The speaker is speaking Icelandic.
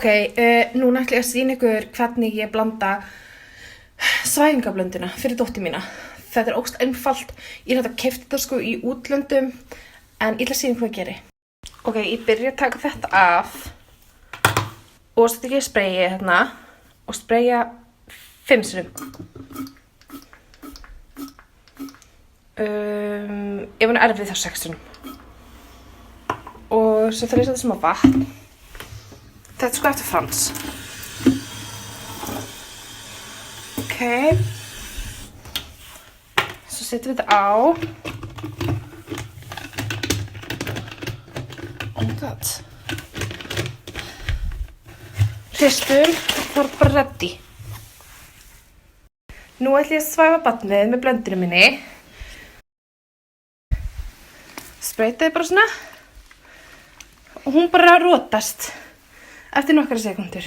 Núna ætla ég að sýna ykkur hvernig ég blanda svæfingablönduna fyrir dóttur mína. Þetta ógeðslega einfalt. Ég keypti þetta sko í útlöndum en ég ætla að sýna hvað ég geri. Ég byrja að taka þetta af og setja ekki sprayið hérna og spraya 5 sinnum. Ef hún erfið þá 6 sinnum. Og svo þarf ég að setja smá vatn. Þetta sko eftir Frans. Svo setjum við þetta á. Oh my god. Hristum, þá er þetta bara ready. Nú ætla ég að svæfa barnið með blöndunum minni. Spraytaði bara svona. Og hún bara rótast eftir nokkra sekúndur.